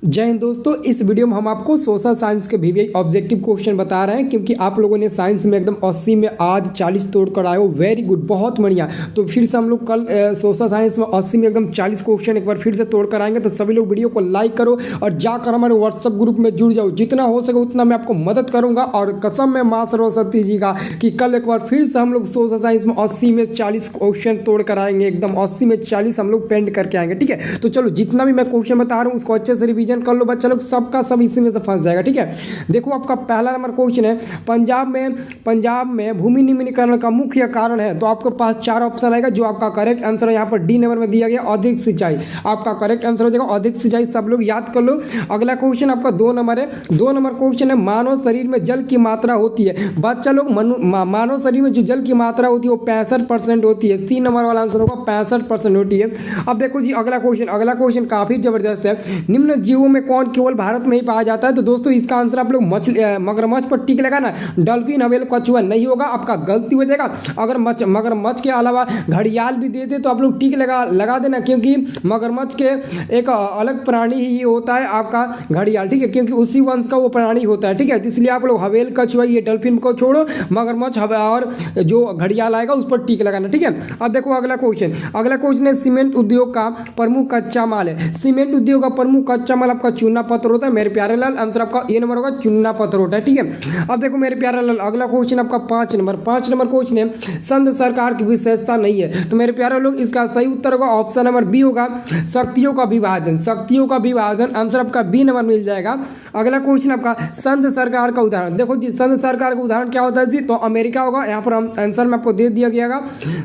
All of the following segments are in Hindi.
जय हिंद दोस्तों, इस वीडियो में हम आपको सोशल साइंस के वीवीआई ऑब्जेक्टिव क्वेश्चन बता रहे हैं क्योंकि आप लोगों ने साइंस में एकदम 80 में आज 40 तोड़ कर आए हो। वेरी गुड, बहुत बढ़िया। तो फिर से हम लोग कल सोशल साइंस में 80 में एकदम 40 क्वेश्चन एक बार फिर से तोड़ कर आएंगे। तो सभी लोग वीडियो को लाइक करो और जाकर हमारे व्हाट्सअप ग्रुप में जुड़ जाओ। जितना हो सके उतना मैं आपको मदद करूंगा और कसम है माँ सरस्वती जी का कि कल एक बार फिर से हम लोग सोशल साइंस में 80 में 40 क्वेश्चन तोड़ कर आएंगे। एकदम 80 में 40 हम लोग पेंड करके आएंगे। ठीक है, तो चलो जितना भी मैं क्वेश्चन बता रहा हूँ उसको अच्छे से रिवीजन कर लो बच्चा लोग, सबका सब इसी में से फंस जाएगा। ठीक है, देखो आपका पहला नंबर क्वेश्चन है, पंजाब में भूमि निम्नीकरण का मुख्य कारण है। तो आपके पास चार ऑप्शन आएगा, जो आपका करेक्ट आंसर है यहाँ पर डी नंबर में दिया गया अधिक सिंचाई। आपका करेक्ट आंसर हो जाएगा अधिक सिंचाई। सब लोग याद कर लो। अगला क्वेश्चन आपका 2 नंबर है। 2 नंबर क्वेश्चन है, मानव शरीर में जल की मात्रा होती है। बच्चा लोग मानव शरीर में जो जल की मात्रा होती है वो 65% होती है। सी नंबर वाला आंसर होगा 65% होती है। अब देखो जी अगला क्वेश्चन काफी जबरदस्त है। निम्न जीवों में कौन केवल भारत में ही पाया जाता है? तो दोस्तों इसका आंसर आप लोग मगरमच्छ पर टिक लगाना। डॉल्फिन, हवेल, कछुआ नहीं होगा, आपका गलती हो जाएगा। अगर मगरमच्छ के अलावा घड़ियाल भी देते तो आप लोग टिक लगा देना, क्योंकि मगरमच्छ के एक अलग प्राणी ही होता है आपका घड़ियाल। ठीक है, क्योंकि उसी वंश का वो प्राणी होता है। ठीक है, इसलिए आप लोग हवेल, कछुआ, ये डॉल्फिन को छोड़ो, मगरमच्छ और जो घड़ियाल आएगा उस पर टिक लगाना। ठीक है, अब देखो अगला क्वेश्चन है, सीमेंट उद्योग का प्रमुख कच्चा माल है। सीमेंट उद्योग का प्रमुख कच्चा माल आपका चूना पत्थर होता है। मेरे प्यारे लाल आंसर आपका ए नंबर होगा, चूना पत्थर होता है। ठीक है, अब देखो मेरे प्यारे लाल अगला क्वेश्चन आपका 5 नंबर क्वेश्चन है, संघ सरकार की विशेषता नहीं है। तो मेरे प्यारे लोग इसका सही उत्तर होगा ऑप्शन नंबर बी होगा, शक्तियों का विभाजन। आंसर आपका बी नंबर मिल जाएगा। अगला क्वेश्चन आपका संघ सरकार का उदाहरण। देखो जी संघ सरकार का उदाहरण क्या होता है जी? तो अमेरिका होगा। यहाँ पर आंसर में आपको दे दिया गया।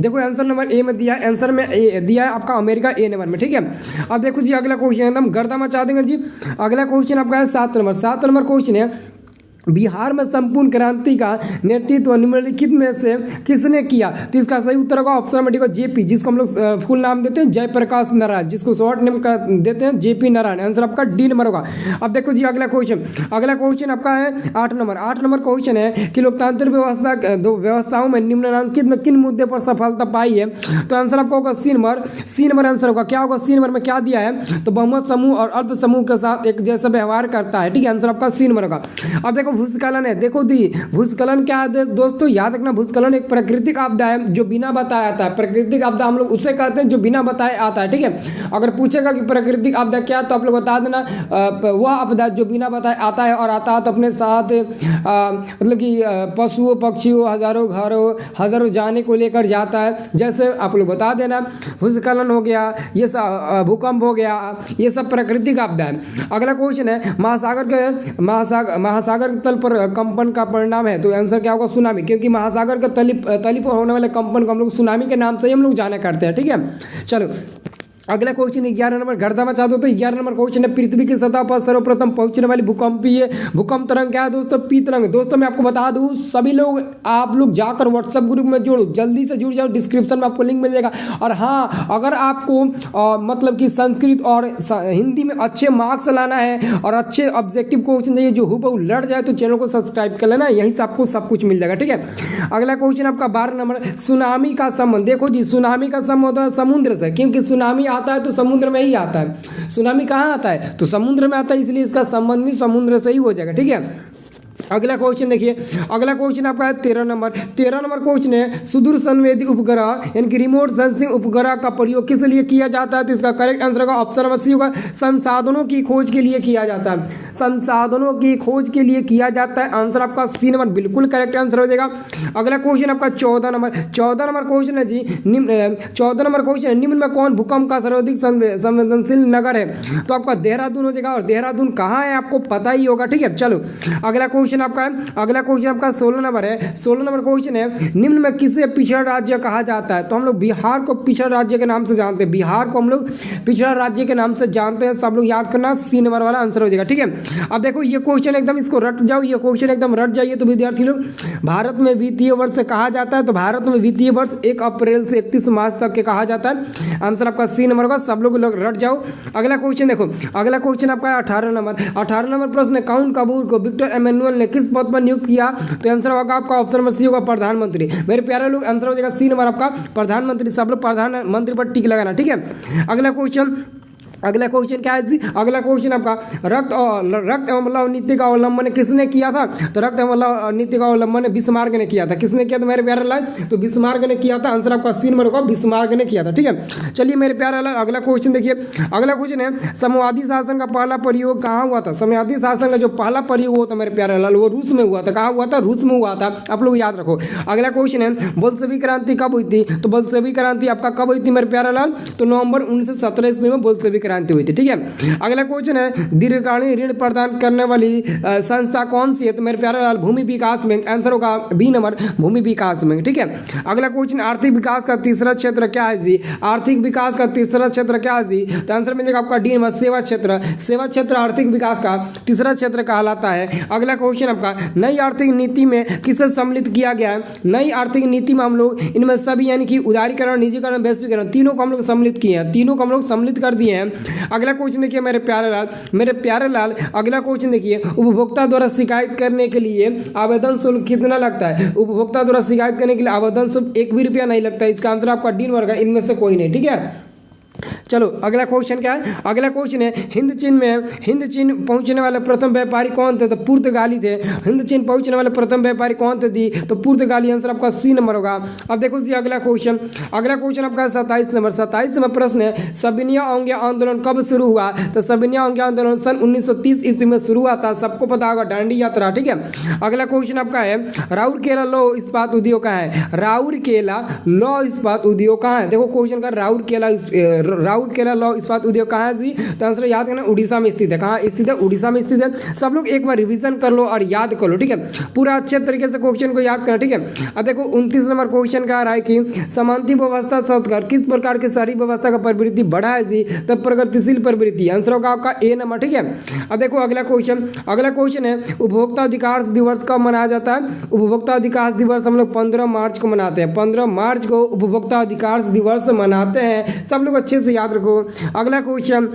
देखो आंसर नंबर ए में दिया है, आंसर में दिया है आपका अमेरिका ए नंबर में। ठीक है, अब देखो जी अगला क्वेश्चन एकदम गर्दा मचा देंगे जी। अगला क्वेश्चन आपका है 7 नंबर क्वेश्चन है, बिहार में संपूर्ण क्रांति का नेतृत्व निम्नलिखित में से किसने किया? तो इसका सही उत्तर होगा ऑप्शन नंबर डी को जेपी, जिसको हम लोग फुल नाम देते हैं जयप्रकाश नारायण, जिसको शॉर्ट नेम देते हैं जेपी नारायण। आंसर आपका डी नंबर होगा। अब देखो जी अगला क्वेश्चन आपका है 8 नंबर क्वेश्चन है कि लोकतांत्रिक व्यवस्थाओं में निम्नलिखित में किन मुद्दे पर सफलता पाई है? तो आंसर आपका होगा सी नंबर आंसर होगा। क्या होगा सी नंबर में? क्या दिया है? तो बहुमत समूह और अल्प समूह के साथ एक जैसा व्यवहार करता है। ठीक है, आंसर आपका सी नंबर होगा। अब देखो भूस्खलन है। देखो दी भूस्खलन क्या है दोस्तों? याद रखना, भूस्खलन एक प्राकृतिक आपदा है जो बिना बताए आता है। प्राकृतिक आपदा हम लोग उसे कहते हैं जो बिना बताए आता है। ठीक है, अगर पूछेगा कि प्राकृतिक आपदा क्या है तो आप लोग बता देना वह आपदा जो बिना बताए आता है और आता है तो अपने साथ मतलब कि पशुओं, पक्षियों, हजारों जाने को लेकर जाता है। जैसे आप लोग बता देना भूस्खलन हो गया, ये सब भूकंप हो गया, ये सब प्राकृतिक आपदा है। अगला क्वेश्चन है, महासागर तल पर कंपन का परिणाम है। तो आंसर क्या होगा? सुनामी, क्योंकि महासागर के तली पर होने वाले कंपन को हम लोग सुनामी के नाम से ही हम लोग जाना करते हैं। ठीक है, चलो अगला क्वेश्चन 11 नंबर गर्दा मचा दो। तो 11 नंबर क्वेश्चन है, पृथ्वी की सतह पर सर्वप्रथम पहुंचने वाली भूकंप तरंग क्या है दोस्तों? पी तरंग। दोस्तों मैं आपको बता दूं, सभी लोग आप लोग जाकर व्हाट्सएप ग्रुप में जोड़ो, जल्दी से जुड़ जाओ, डिस्क्रिप्शन में आपको लिंक मिल जाएगा। और हाँ, अगर आपको मतलब कि संस्कृत और हिंदी में अच्छे मार्क्स लाना है और अच्छे ऑब्जेक्टिव क्वेश्चन चाहिए जो हूबहू लड़ जाए, तो चैनल को सब्सक्राइब कर लेना, यहीं से आपको सब कुछ मिल जाएगा। ठीक है, अगला क्वेश्चन आपका 12 नंबर, सुनामी का संबंध। देखो जी सुनामी का संबंध होता है समुद्र से, क्योंकि सुनामी आता है तो समुद्र में ही आता है। सुनामी कहाँ आता है? तो समुद्र में आता है, इसलिए इसका संबंध भी समुद्र से ही हो जाएगा। ठीक है, अगला क्वेश्चन देखिए, अगला क्वेश्चन आपका है 13 नंबर क्वेश्चन है, सुदूर संवेदी उपग्रह यानी कि रिमोट सेंसिंग उपग्रह का प्रयोग किस लिए किया जाता है? तो इसका करेक्ट आंसर होगा ऑप्शन नंबर सी होगा, संसाधनों की खोज के लिए किया जाता है। संसाधनों की खोज के लिए किया जाता है। आंसर आपका सी नंबर बिल्कुल करेक्ट आंसर हो जाएगा। अगला क्वेश्चन आपका 14 नंबर क्वेश्चन है जी, 14 नंबर क्वेश्चन है, निम्न में कौन भूकंप का सर्वाधिक संवेदनशील नगर है? तो आपका देहरादून हो जाएगा, और देहरादून कहाँ है आपको पता ही होगा। ठीक है, चलो अगला क्वेश्चन आपका 16 नंबर है। 16 नंबर क्वेश्चन है, निम्न में किसे पिछड़ा राज्य कहा जाता है? तो हम लोग बिहार को पिछड़ा राज्य के नाम से जानते हैं। बिहार को हम लोग पिछड़ा राज्य के नाम से जानते हैं। सब लोग याद करना, सी नंबर वाला आंसर हो जाएगा। ठीक है, अब देखो ये क्वेश्चन एकदम इसको रट जाओ, ये क्वेश्चन एकदम रट जाइए। तो विद्यार्थी लोग, भारत में वित्तीय वर्ष कहा जाता है? तो भारत में वित्तीय वर्ष 1 अप्रैल से 31 मार्च तक के कहा जाता है। आंसर आपका सी नंबर होगा। सब लोग रट जाओ। अगला क्वेश्चन देखो, अगला क्वेश्चन आपका 18 नंबर प्रश्न है, काउंट कपूर को विक्टर एमेनुअल ने किस पद पर नियुक्त किया? तो आंसर होगा आपका ऑप्शन नंबर सी होगा, प्रधानमंत्री। मेरे प्यारे लोग आंसर हो जाएगा सी नंबर आपका प्रधानमंत्री। सब लोग प्रधानमंत्री पर टिक लगाना। ठीक है, अगला क्वेश्चन अगला क्वेश्चन क्या है जी? अगला क्वेश्चन आपका रक्त एवं लौह नीति का अवलंबन किसने किया था? तो रक्त एवं लौह नीति का अवलंबन बिस्मार्क ने किया था। किसने किया था मेरे प्यारे लाल? तो बिस्मार्क ने किया था। आंसर आपका सी नंबर होगा, बिस्मार्क ने किया था। ठीक है, चलिए मेरे प्यारे लाल अगला क्वेश्चन देखिए। अगला क्वेश्चन है साम्यवादी शासन का पहला प्रयोग कहाँ हुआ था? साम्यवादी शासन का जो पहला प्रयोग हुआ था मेरे प्यारे लाल वो रूस में हुआ था। कहाँ हुआ था? रूस में हुआ था। आप लोग याद रखो। अगला क्वेश्चन है बोल्शेविक क्रांति कब हुई थी? तो बोल्शेविक क्रांति आपका कब हुई थी मेरे प्यारे लाल? तो नवंबर 1917 ईस्वी में बोल्शेविक क्रांति हुई थी। ठीक है, अगला क्वेश्चन है दीर्घकालीन ऋण प्रदान करने वाली संस्था कौन सी है? तो मेरे प्यारे लाल भूमि विकास बैंक। आंसर होगा बी नंबर, भूमि विकास बैंक। ठीक है, अगला क्वेश्चन आर्थिक विकास का तीसरा क्षेत्र क्या है जी? आर्थिक विकास का तीसरा क्षेत्र क्या है जी? तो आंसर मिलेगा आपका डी नंबर, सेवा क्षेत्र। सेवा क्षेत्र आर्थिक विकास का तीसरा क्षेत्र कहलाता है। अगला क्वेश्चन आपका नई आर्थिक नीति में किसे सम्मिलित किया गया है? नई आर्थिक नीति में हम लोग इनमें सभी यानी कि उदारीकरण, निजीकरण, वैश्वीकरण तीनों को हम लोग सम्मिलित किए हैं। तीनों को हम लोग सम्मिलित कर दिए हैं। अगला क्वेश्चन देखिए मेरे प्यारे लाल अगला क्वेश्चन देखिए उपभोक्ता द्वारा शिकायत करने के लिए आवेदन शुल्क कितना लगता है? उपभोक्ता द्वारा शिकायत करने के लिए आवेदन शुल्क 1 भी रुपया नहीं लगता है। इसका आंसर आपका डी नंबर है, इनमें से कोई नहीं। ठीक है, चलो अगला क्वेश्चन क्या है? अगला क्वेश्चन है हिंद चीन पहुंचने वाले प्रथम व्यापारी कौन थे? तो पुर्तगाली थे। हिंद चीन पहुंचने वाले प्रथम व्यापारी कौन थे दी? तो पुर्तगाली। आंसर आपका सी नंबर होगा। अब देखो जी अगला क्वेश्चन आपका 27 नंबर। 27 नंबर प्रश्न है सविनय अवज्ञा आंदोलन कब शुरू हुआ? तो सविनय अवज्ञा आंदोलन सन 1930 ईस्वी में शुरू हुआ था। सबको पता होगा, दांडी यात्रा। ठीक है, अगला क्वेश्चन आपका है राउरकेला लौह इस्पात उद्योग कहाँ है? राउरकेला लौह इस्पात उद्योग कहाँ है? देखो क्वेश्चन का राउरकेला लौह इस्पात उद्योग कहाँ है जी? तो आंसर याद करना, उड़ीसा में स्थित है। कहाँ स्थित है? उड़ीसा में स्थित है। सब लोग एक बार रिवीजन कर लो और याद कर लो। ठीक है, पूरा अच्छे तरीके से क्वेश्चन को याद करना। ठीक है, अब देखो 29 नंबर क्वेश्चन का रहा है कि समांती व्यवस्था शब्द किस प्रकार की शहरी व्यवस्था का प्रवृत्ति बढ़ा है जी? तब प्रगतिशील प्रवृत्ति। आंसर होगा आपका ए नंबर। ठीक है, अब देखो अगला क्वेश्चन है उपभोक्ता अधिकार दिवस कब मनाया जाता है? उपभोक्ता अधिकार दिवस हम लोग 15 मार्च को मनाते हैं। 15 मार्च को उपभोक्ता अधिकार दिवस मनाते हैं। सब लोग अच्छे से याद रखो। अगला क्वेश्चन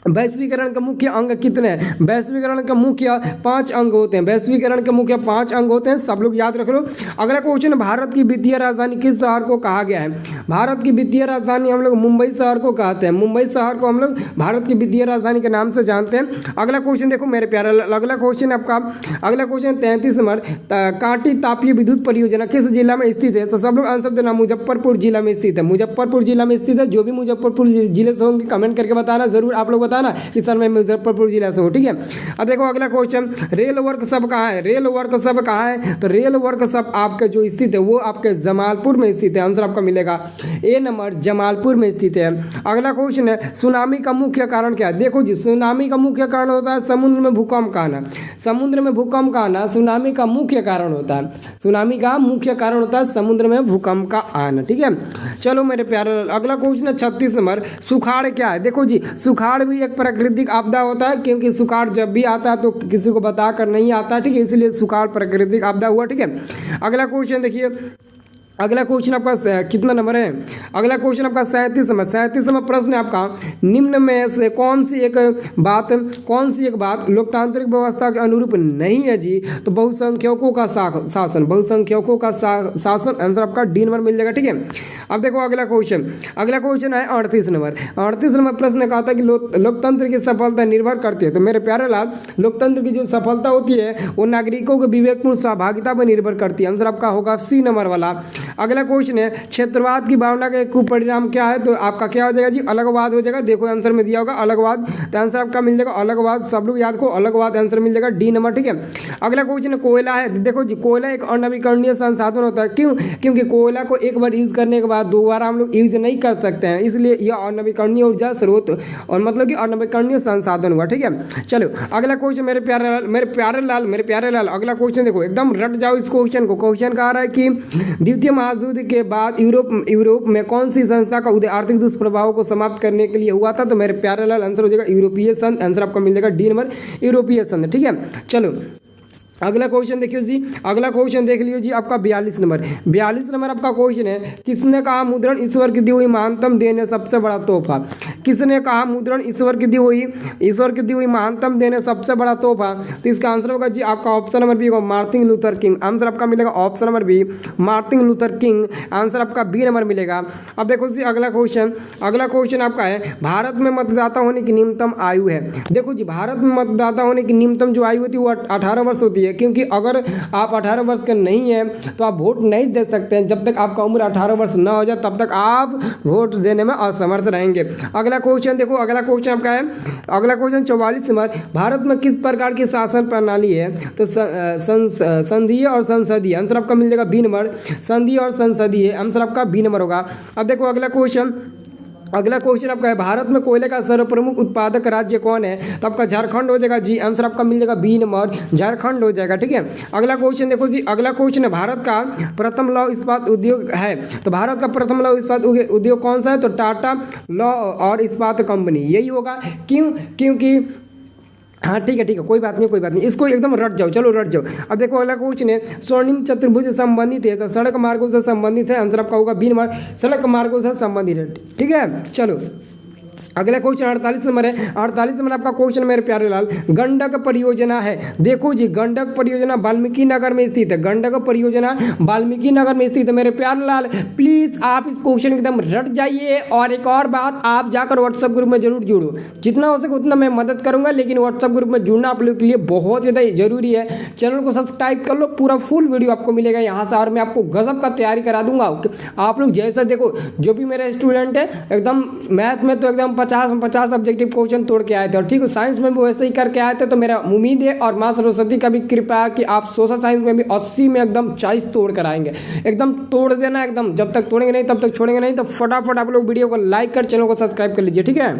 वैश्वीकरण का मुख्य अंग कितने हैं? वैश्वीकरण का मुख्य 5 अंग होते हैं। वैश्वीकरण के मुख्य 5 अंग होते हैं। सब लोग याद रख लो। अगला क्वेश्चन भारत की वित्तीय राजधानी किस शहर को कहा गया है? भारत की वित्तीय राजधानी हम लोग मुंबई शहर को कहते हैं। मुंबई शहर को हम लोग भारत की वित्तीय राजधानी के नाम से जानते हैं। अगला क्वेश्चन देखो मेरे प्यारे, अगला क्वेश्चन 33 नंबर कांटी तापीय विद्युत परियोजना किस जिला में स्थित है? तो सब लोग आंसर देना, मुजफ्फरपुर जिला में स्थित है। मुजफ्फरपुर जिला में स्थित है। जो भी मुजफ्फरपुर जिले से होंगे कमेंट करके बताना जरूर। आप लोग बताना कि सर मैं मुजफ्फरपुर जिला से हूँ। ठीक है, अब देखो अगला क्वेश्चन रेल वर्कशॉप कहाँ है? रेल वर्कशॉप कहाँ है? तो रेल वर्कशॉप आपके जो स्थित है वो आपके जमालपुर में स्थित है। आंसर आपका मिलेगा ए नंबर, जमालपुर में स्थित है। अगला क्वेश्चन है सुनामी का मुख्य कारण क्या है? देखो जी सुनामी का मुख्य कारण होता है समुद्र में भूकंप का आना। समुद्र में भूकंप का आना सुनामी का मुख्य कारण होता है। सुनामी का मुख्य कारण होता है समुद्र में भूकंप का आना। ठीक है, चलो मेरे प्यारे अगला क्वेश्चन है 36 नंबर सुखाड़ क्या है? देखो जी सुखाड़ भी एक प्राकृतिक आपदा होता है, क्योंकि सुखाड़ जब भी आता है तो किसी को बताकर नहीं आता। ठीक है, इसलिए सुखाड़ प्राकृतिक आपदा हुआ। ठीक है, अगला क्वेश्चन देखिए, अगला क्वेश्चन आपका कितना नंबर है? अगला क्वेश्चन आपका 37 नंबर। 37 नंबर प्रश्न है आपका निम्न में से कौन सी एक बात लोकतांत्रिक व्यवस्था के अनुरूप नहीं है जी? तो बहुसंख्यकों का शासन। बहुसंख्यकों का शासन। आंसर आपका डी नंबर मिल जाएगा। ठीक है, अब देखो अगला क्वेश्चन है 38 नंबर। 38 नंबर प्रश्न कहता है कि लोकतंत्र की सफलता निर्भर करती है। तो मेरे प्यारे लाल लोकतंत्र की जो सफलता होती है वो नागरिकों के विवेकपूर्ण सहभागिता पर निर्भर करती है। आंसर आपका होगा सी नंबर वाला। अगला क्वेश्चन है क्षेत्रवाद की भावना का कुपरिणाम क्या है? तो आपका क्या हो जाएगा जी? अलगवाद हो जाएगा। देखो आंसर में दिया होगा अलगवाद, तो आंसर आपका मिल जाएगा अलगवाद। सब लोग याद को अलगवाद आंसर मिल जाएगा डी नंबर। ठीक है, अगला क्वेश्चन है कोयला है। देखो जी कोयला एक अनवीकरणीय संसाधन होता है। क्यों? क्योंकि कोयला को एक बार यूज करने के बाद दोबारा हम लोग यूज नहीं कर सकते हैं, इसलिए यह अनवीकरणीय ऊर्जा स्रोत और मतलब कि अनवीकरणीय संसाधन हुआ। ठीक है, चलो अगला क्वेश्चन मेरे प्यारे लाल अगला क्वेश्चन देखो एकदम रट जाओ इस क्वेश्चन को। क्वेश्चन कह रहा है कि द्वितीय महायुद्ध के बाद यूरोप में कौन सी संस्था का उदय आर्थिक दुष्प्रभावों को समाप्त करने के लिए हुआ था? तो मेरे प्यारे लाल आंसर हो जाएगा यूरोपीय संघ। आंसर आपका मिल जाएगा डी नंबर, यूरोपीय संघ। ठीक है, चलो अगला क्वेश्चन देखिए जी, अगला क्वेश्चन देख लियो जी आपका 42 नंबर। 42 नंबर आपका क्वेश्चन है, किसने कहा मुद्रण ईश्वर की दी हुई महानतम देन है सबसे बड़ा तोहफा? किसने कहा मुद्रण ईश्वर की दी हुई महानतम देन है सबसे बड़ा तोहफा? तो इसका आंसर होगा जी आपका ऑप्शन नंबर बी होगा मार्टिन लूथर किंग। आंसर आपका मिलेगा option number B Martin Luther King. Answer आपका बी नंबर मिलेगा। अब देखो जी अगला क्वेश्चन आपका है, भारत में मतदाता होने की न्यूनतम आयु है। देखो जी, भारत में मतदाता होने की न्यूनतम जो आयु होती है वो 18 वर्ष होती है, क्योंकि अगर आप 18 वर्ष के नहीं हैं तो आप वोट नहीं दे सकते हैं। जब तक आपका उम्र 18 वर्ष ना हो जाए तब तक आप वोट देने में असमर्थ रहेंगे। अगला क्वेश्चन देखो, अगला क्वेश्चन आपका है, अगला क्वेश्चन 44 नंबर, भारत में किस प्रकार की शासन प्रणाली है? तो संघीय और संसदीय। आंसर आपका मिल जाएगा बी नंबर, संघीय और संसदीय। आंसर आपका बी नंबर होगा। अब देखो अगला क्वेश्चन आपका है, भारत में कोयले का सर्वप्रमुख उत्पादक राज्य कौन है? तो आपका झारखंड हो जाएगा जी। आंसर आपका मिल जाएगा बी नंबर, झारखंड हो जाएगा। ठीक है, अगला क्वेश्चन देखो जी, अगला क्वेश्चन है, भारत का प्रथम लौह इस्पात उद्योग है। तो भारत का प्रथम लौह इस्पात उद्योग कौन सा है? तो टाटा लौह और इस्पात कंपनी, यही होगा। क्योंकि हाँ ठीक है, कोई बात नहीं, इसको एकदम रट जाओ, चलो रट जाओ। अब देखो अगला क्वेश्चन है, स्वर्णिम चतुर्भुज से संबंधित है, तो सड़क मार्गों से संबंधित है। आंसर आपका होगा बी नंबर, सड़क मार्गों से संबंधित है। ठीक है, चलो अगला क्वेश्चन 48 नंबर है। 48 नंबर आपका क्वेश्चन मेरे प्यारे लाल, गंडक परियोजना है। देखो जी, गंडक परियोजना वाल्मीकि नगर में स्थित है। गंडक परियोजना वाल्मीकि नगर में स्थित है। मेरे प्यारे लाल प्लीज आप इस क्वेश्चन एकदम रट जाइए। और एक और बात, आप जाकर व्हाट्सएप ग्रुप में जरूर जुड़ो, जितना हो सके उतना मैं मदद करूंगा, लेकिन व्हाट्सएप ग्रुप में जुड़ना आप लोग के लिए बहुत ज़्यादा जरूरी है। चैनल को सब्सक्राइब कर लो, पूरा फुल वीडियो आपको मिलेगा यहाँ से, और मैं आपको गजब का तैयारी करा दूंगा। आप लोग जैसा देखो, जो भी मेरे स्टूडेंट है एकदम मैथ में तो एकदम 50 ऑब्जेक्टिव क्वेश्चन तोड़ के आए थे, और ठीक है साइंस में भी वैसे ही करके आए थे। तो मेरा उम्मीद है और माँ सरस्वती का भी कृपा है कि आप सोशल साइंस में भी 80 में एकदम 40 तोड़ कर आएंगे। एकदम तोड़ देना एकदम, जब तक तोड़ेंगे नहीं तब तक छोड़ेंगे नहीं। तो फटाफट आप लोग वीडियो को लाइक कर चैनल को सब्सक्राइब कर लीजिए। ठीक है।